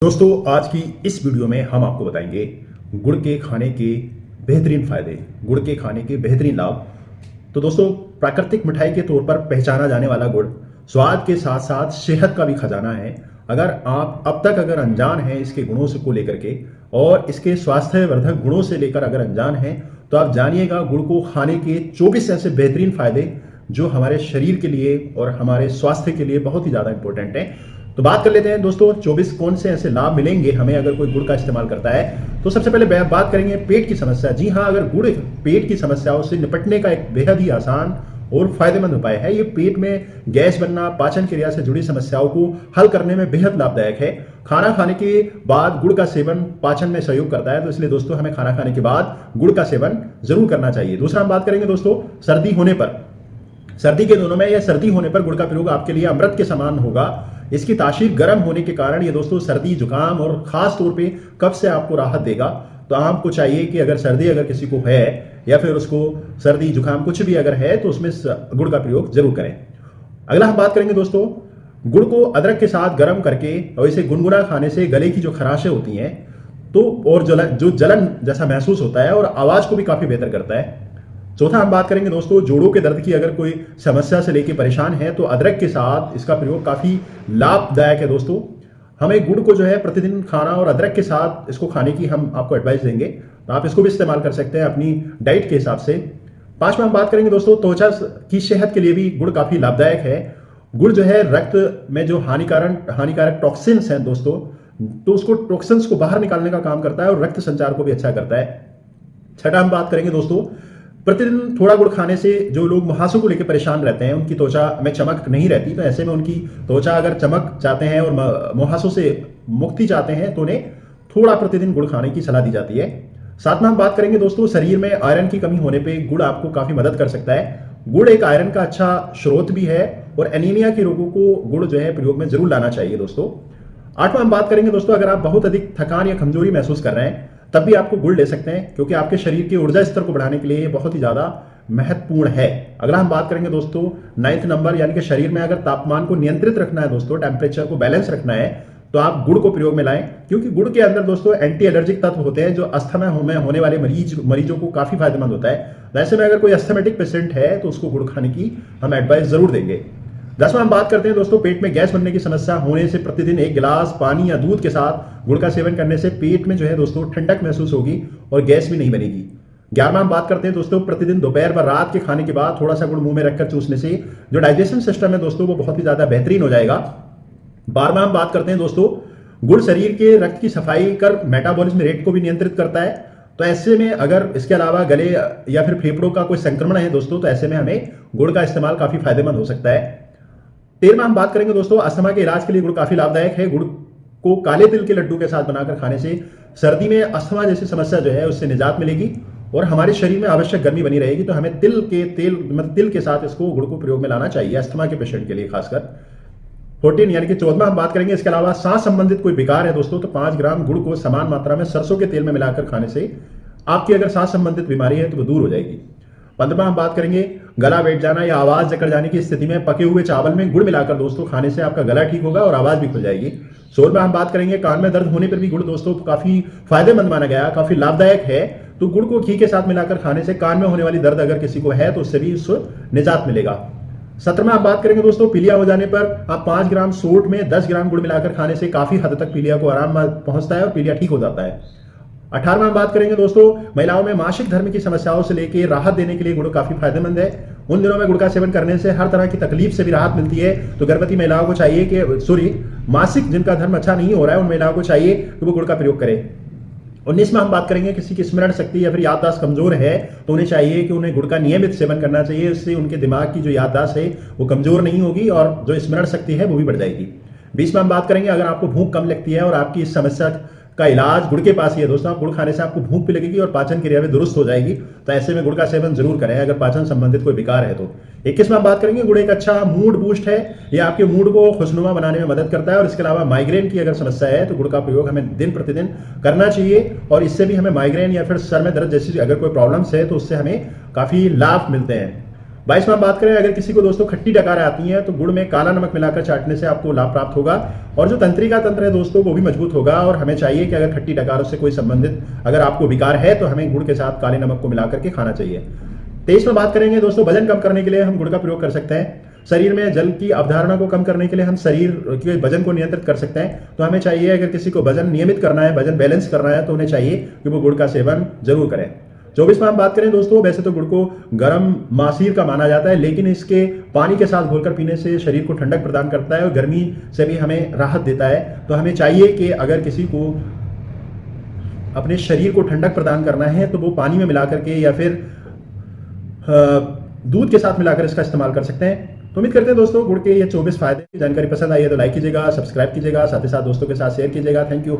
दोस्तों आज की इस वीडियो में हम आपको बताएंगे गुड़ के खाने के बेहतरीन फायदे, गुड़ के खाने के बेहतरीन लाभ। तो दोस्तों प्राकृतिक मिठाई के तौर पर पहचाना जाने वाला गुड़ स्वाद के साथ साथ सेहत का भी खजाना है। अगर आप अब तक अनजान हैं इसके गुणों से को लेकर के और इसके स्वास्थ्यवर्धक गुणों से लेकर अगर अनजान हैं तो आप जानिएगा गुड़ को खाने के 24 ऐसे बेहतरीन फायदे जो हमारे शरीर के लिए और हमारे स्वास्थ्य के लिए बहुत ही ज़्यादा इंपॉर्टेंट हैं। तो बात कर लेते हैं दोस्तों 24 कौन से ऐसे लाभ मिलेंगे हमें अगर कोई गुड़ का इस्तेमाल करता है। तो सबसे पहले बात करेंगे पेट की समस्या। जी हाँ, अगर गुड़ पेट की समस्याओं से निपटने का एक बेहद ही आसान और फायदेमंद उपाय है। ये पेट में गैस बनना, पाचन क्रिया से जुड़ी समस्याओं को हल करने में बेहद लाभदायक है। खाना खाने के बाद गुड़ का सेवन पाचन में सहयोग करता है, तो इसलिए दोस्तों हमें खाना खाने के बाद गुड़ का सेवन जरूर करना चाहिए। दूसरा हम बात करेंगे दोस्तों सर्दी होने पर, सर्दी के दिनों में या सर्दी होने पर गुड़ का प्रयोग आपके लिए अमृत के समान होगा। इसकी तासीर गर्म होने के कारण ये दोस्तों सर्दी जुकाम और खास तौर पे कफ से आपको राहत देगा। तो आपको चाहिए कि अगर सर्दी अगर किसी को है या फिर उसको सर्दी जुकाम कुछ भी अगर है तो उसमें गुड़ का प्रयोग जरूर करें। अगला हम बात करेंगे दोस्तों गुड़ को अदरक के साथ गर्म करके और इसे गुनगुना खाने से गले की जो खराशें होती हैं तो और जो जलन जैसा महसूस होता है और आवाज को भी काफी बेहतर करता है। चौथा हम बात करेंगे दोस्तों जोड़ों के दर्द की अगर कोई समस्या से लेके परेशान है तो अदरक के साथ इसका प्रयोग काफी लाभदायक है। दोस्तों हमें गुड़ को जो है प्रतिदिन खाना और अदरक के साथ इसको खाने की हम आपको एडवाइस देंगे, तो आप इसको भी इस्तेमाल कर सकते हैं अपनी डाइट के हिसाब से। पांचवा हम बात करेंगे दोस्तों त्वचा की सेहत के लिए भी गुड़ काफी लाभदायक है। गुड़ जो है रक्त में जो हानिकारक टॉक्सिन्स हैं दोस्तों, तो उसको टॉक्सिन्स को बाहर निकालने का काम करता है और रक्त संचार को भी अच्छा करता है। छठा हम बात करेंगे दोस्तों प्रतिदिन थोड़ा गुड़ खाने से जो लोग मुहासों को लेकर परेशान रहते हैं, उनकी त्वचा में चमक नहीं रहती, तो ऐसे में उनकी त्वचा अगर चमक चाहते हैं और मुहासों से मुक्ति चाहते हैं तो उन्हें थोड़ा प्रतिदिन गुड़ खाने की सलाह दी जाती है। साथ में हम बात करेंगे दोस्तों शरीर में आयरन की कमी होने पर गुड़ आपको काफी मदद कर सकता है। गुड़ एक आयरन का अच्छा स्रोत भी है और एनीमिया के रोगों को गुड़ जो है प्रयोग में जरूर लाना चाहिए दोस्तों। आठवां हम बात करेंगे दोस्तों अगर आप बहुत अधिक थकान या कमजोरी महसूस कर रहे हैं तब भी आपको गुड़ ले सकते हैं, क्योंकि आपके शरीर के ऊर्जा स्तर को बढ़ाने के लिए ये बहुत ही ज्यादा महत्वपूर्ण है। अगला हम बात करेंगे दोस्तों 9th नंबर, यानी कि शरीर में अगर तापमान को नियंत्रित रखना है दोस्तों, टेम्परेचर को बैलेंस रखना है, तो आप गुड़ को प्रयोग में लाएं, क्योंकि गुड़ के अंदर दोस्तों एंटी एलर्जिक तत्व होते हैं जो अस्थमा में होने वाले मरीजों को काफी फायदेमंद होता है। वैसे में अगर कोई अस्थमेटिक पेशेंट है तो उसको गुड़ खाने की हम एडवाइस जरूर देंगे। 10वां हम बात करते हैं दोस्तों पेट में गैस बनने की समस्या होने से प्रतिदिन 1 गिलास पानी या दूध के साथ गुड़ का सेवन करने से पेट में जो है दोस्तों ठंडक महसूस होगी और गैस भी नहीं बनेगी। 11वां हम बात करते हैं दोस्तों प्रतिदिन दोपहर व रात के खाने के बाद थोड़ा सा गुड़ मुंह में रखकर चूसने से जो डाइजेशन सिस्टम है दोस्तों वो बहुत ही ज्यादा बेहतरीन हो जाएगा। 12वां हम बात करते हैं दोस्तों गुड़ शरीर के रक्त की सफाई कर मेटाबॉलिज्म रेट को भी नियंत्रित करता है। तो ऐसे में अगर इसके अलावा गले या फिर फेफड़ों का कोई संक्रमण है दोस्तों तो ऐसे में हमें गुड़ का इस्तेमाल काफी फायदेमंद हो सकता है। 13वां हम बात करेंगे दोस्तों अस्थमा के इलाज के लिए गुड़ काफी लाभदायक है। गुड़ को काले तिल के लड्डू के साथ बनाकर खाने से सर्दी में अस्थमा जैसी समस्या जो है उससे निजात मिलेगी और हमारे शरीर में आवश्यक गर्मी बनी रहेगी। तो हमें तिल के साथ इसको गुड़ को प्रयोग में लाना चाहिए अस्थमा के पेशेंट के लिए खासकर। 14 यानी कि 14वां हम बात करेंगे इसके अलावा सांस संबंधित कोई विकार है दोस्तों तो 5 ग्राम गुड़ को समान मात्रा में सरसों के तेल में मिलाकर खाने से आपकी अगर सांस संबंधित बीमारी है तो वो दूर हो जाएगी। 15वां हम बात करेंगे गला बैठ जाना या आवाज जकड़ जाने की स्थिति में पके हुए चावल में गुड़ मिलाकर दोस्तों खाने से आपका गला ठीक होगा और आवाज भी खुल जाएगी। 16वां हम बात करेंगे कान में दर्द होने पर भी गुड़ दोस्तों काफी फायदेमंद माना गया, काफी लाभदायक है। तो गुड़ को घी के साथ मिलाकर खाने से कान में होने वाली दर्द अगर किसी को है तो उससे भी उसको निजात मिलेगा। 17वां हम बात करेंगे दोस्तों पीलिया हो जाने पर आप 5 ग्राम सोंठ में 10 ग्राम गुड़ मिलाकर खाने से काफी हद तक पीलिया को आराम पहुंचता है और पीलिया ठीक हो जाता है। 18वां हम बात करेंगे दोस्तों महिलाओं में मासिक धर्म की समस्याओं से लेकर राहत देने के लिए गुड़ काफी फायदेमंद है। उन दिनों में गुड़ का सेवन करने से हर तरह की तकलीफ से भी राहत मिलती है। तो गर्भवती महिलाओं को चाहिए कि मासिक जिनका धर्म अच्छा नहीं हो रहा है उन महिलाओं को चाहिए कि वो गुड़ का प्रयोग करें। 19वां हम बात करेंगे किसी की स्मरण शक्ति या फिर याददाश्त कमजोर है तो उन्हें चाहिए कि उन्हें गुड़ का नियमित सेवन करना चाहिए। इससे उनके दिमाग की जो याददाश्त है वो कमजोर नहीं होगी और जो स्मरण शक्ति है वो भी बढ़ जाएगी। 20वां हम बात करेंगे अगर आपको भूख कम लगती है और आपकी इस समस्या का इलाज गुड़ के पास ही है दोस्तों, गुड़ खाने से आपको भूख भी लगेगी और पाचन क्रिया भी दुरुस्त हो जाएगी। तो ऐसे में गुड़ का सेवन जरूर करें अगर पाचन संबंधित कोई विकार है तो। 21वां बात करेंगे गुड़ एक अच्छा मूड बूस्ट है, ये आपके मूड को खुशनुमा बनाने में मदद करता है। और इसके अलावा माइग्रेन की अगर समस्या है तो गुड़ का प्रयोग हमें दिन प्रतिदिन करना चाहिए और इससे भी हमें माइग्रेन या फिर सर में दर्द जैसी अगर कोई प्रॉब्लम्स है तो उससे हमें काफी लाभ मिलते हैं। 22 में बात करें, अगर किसी को दोस्तों खट्टी डकारें आती हैं तो गुड़ में काला नमक मिलाकर चाटने से आपको लाभ प्राप्त होगा और जो तंत्रिका तंत्र है दोस्तों वो भी मजबूत होगा। और हमें चाहिए कि अगर खट्टी डकारों से कोई संबंधित अगर आपको विकार है तो हमें गुड़ के साथ काले नमक को मिलाकर के खाना चाहिए। 23 में बात करेंगे दोस्तों, वजन कम करने के लिए हम गुड़ का प्रयोग कर सकते हैं। शरीर में जल की अवधारणा को कम करने के लिए हम शरीर के वजन को नियंत्रित कर सकते हैं। तो हमें चाहिए अगर किसी को वजन नियमित करना है, वजन बैलेंस करना है, तो उन्हें चाहिए कि वो गुड़ का सेवन जरूर करें। 24 में हम बात करें दोस्तों, वैसे तो गुड़ को गर्म मासीर का माना जाता है, लेकिन इसके पानी के साथ घोलकर पीने से शरीर को ठंडक प्रदान करता है और गर्मी से भी हमें राहत देता है। तो हमें चाहिए कि अगर किसी को अपने शरीर को ठंडक प्रदान करना है तो वो पानी में मिला करके या फिर दूध के साथ मिलाकर इसका इस्तेमाल कर सकते हैं। तो उम्मीद करते हैं दोस्तों गुड़ के ये 24 फायदे, जानकारी पसंद आई है तो लाइक कीजिएगा, सब्सक्राइब कीजिएगा, साथ ही साथ दोस्तों के साथ शेयर कीजिएगा। Thank you.